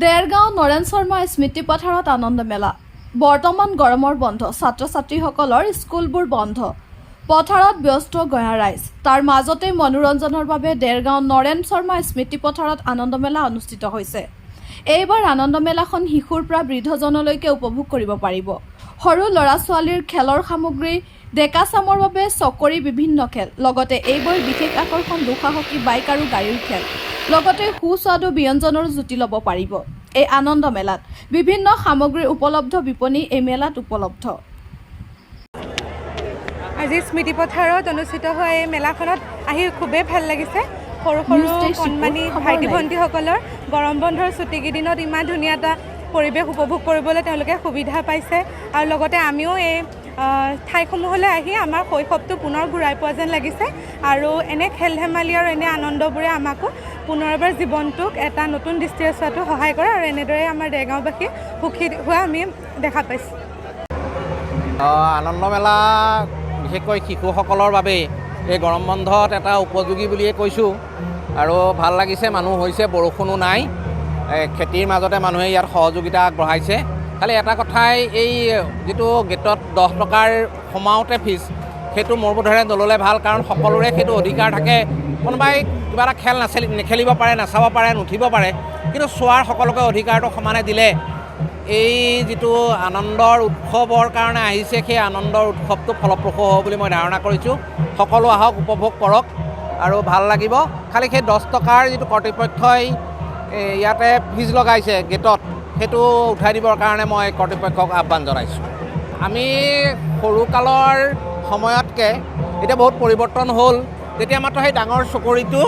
দেৰগাঁও নৰেন শৰ্মা স্মৃতি পথাৰত আনন্দ মেলা। বৰ্তমান গৰমৰ বন্ধ, ছাত্ৰ ছাত্ৰীসকলৰ স্কুলবোৰ বন্ধ। পথাৰত ব্যস্ত গঞা ৰাইজ। তাৰ মাজতে মনোৰঞ্জনৰ বাবে দেৰগাঁও নৰেন শৰ্মা স্মৃতি পথাৰত আনন্দ মেলা অনুষ্ঠিত হৈছে। এইবাৰ আনন্দ মেলাখন শিশুৰ পৰা বৃদ্ধজনলৈকে উপভোগ কৰিব পাৰিব। সৰু ল'ৰা ছোৱালীৰ খেলৰ সামগ্ৰী, ডেকা চামৰ বাবে চকৰি, বিভিন্ন খেল, লগতে এইবাৰ বিশেষ আকৰ্ষণ দুঃসাহসী বাইক আৰু গাড়ীৰ খেল, লগতে সুস্বাদু ব্যঞ্জনৰ জুতি ল'ব পাৰিব। এই আনন্দ মেলাত বিভিন্ন সামগ্ৰীৰ উপলব্ধ বিপণী এই মেলাত উপলব্ধ। আজি স্মৃতি পথাৰত অনুষ্ঠিত হোৱা এই মেলাখনত আহি খুবেই ভাল লাগিছে। সৰু সৰু কণমানি ভাইটি ভণ্টিসকলৰ গৰম বন্ধৰ ছুটীকেইদিনত ইমান ধুনীয়া এটা পৰিৱেশ উপভোগ কৰিবলৈ তেওঁলোকে সুবিধা পাইছে আৰু লগতে আমিও এই ঠাইসমূহলৈ আহি আমাৰ শৈশৱটো পুনৰ ঘূৰাই পোৱা যেন লাগিছে আৰু এনে খেল ধেমালি আৰু এনে আনন্দবোৰে আমাকো পুনৰ এবাৰ জীৱনটোক এটা নতুন দৃষ্টিৰে চোৱাটো সহায় কৰে আৰু এনেদৰে আমাৰ দেৰগাঁওবাসী সুখী হোৱা আমি দেখা পাইছোঁ। আনন্দ মেলা বিশেষকৈ শিশুসকলৰ বাবে এই গৰম বন্ধত এটা উপযোগী বুলিয়ে কৈছোঁ আৰু ভাল লাগিছে। মানুহ হৈছে, বৰষুণো নাই, খেতিৰ মাজতে মানুহে ইয়াত সহযোগিতা আগবঢ়াইছে। খালি এটা কথাই, এই যিটো গেটত 10 টকাৰ সোমাওঁতে ফিজ, সেইটো মোৰ বোধেৰে নল'লে ভাল, কাৰণ সকলোৰে সেইটো অধিকাৰ থাকে। কোনোবাই কিবা এটা খেল নেখেলিব পাৰে, নাচাব পাৰে, নুঠিব পাৰে, কিন্তু চোৱাৰ সকলোকে অধিকাৰটো সমানে দিলে এই যিটো আনন্দৰ উৎসৱৰ কাৰণে আহিছে, সেই আনন্দৰ উৎসৱটো ফলপ্ৰসূ হ'ব বুলি মই ধাৰণা কৰিছোঁ। সকলো আহক, উপভোগ কৰক আৰু ভাল লাগিব। খালি সেই 10 টকাৰ যিটো কৰ্তৃপক্ষই ইয়াতে ফিজ লগাইছে গেটত, সেইটো উঠাই দিবৰ কাৰণে মই কৰ্তৃপক্ষক আহ্বান জনাইছোঁ। আমি সৰুকালৰ সময়তকৈ এতিয়া বহুত পৰিৱৰ্তন হ'ল। তেতিয়া মাত্ৰ সেই ডাঙৰ চকৰিটো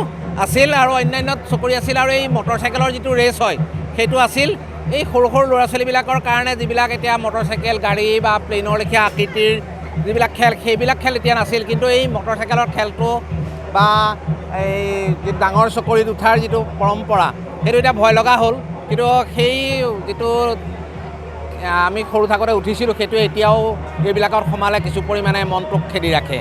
আছিল আৰু অন্যান্য চকৰি আছিল আৰু এই মটৰ চাইকেলৰ যিটো ৰেচ হয় সেইটো আছিল। এই সৰু সৰু ল'ৰা ছোৱালীবিলাকৰ কাৰণে যিবিলাক এতিয়া মটৰ চাইকেল, গাড়ী বা প্লেনৰ লেখীয়া আকৃতিৰ যিবিলাক খেল, সেইবিলাক খেল এতিয়া নাছিল। কিন্তু এই মটৰ চাইকেলৰ খেলটো বা এই যি ডাঙৰ চকৰিত উঠাৰ যিটো পৰম্পৰা, সেইটো এতিয়া ভয় লগা হ'ল। কিন্তু সেই যিটো আমি সৰু থাকোঁতে উঠিছিলোঁ, সেইটো এতিয়াও এইবিলাকত সোমালে কিছু পৰিমাণে মনটোক খেদি ৰাখে।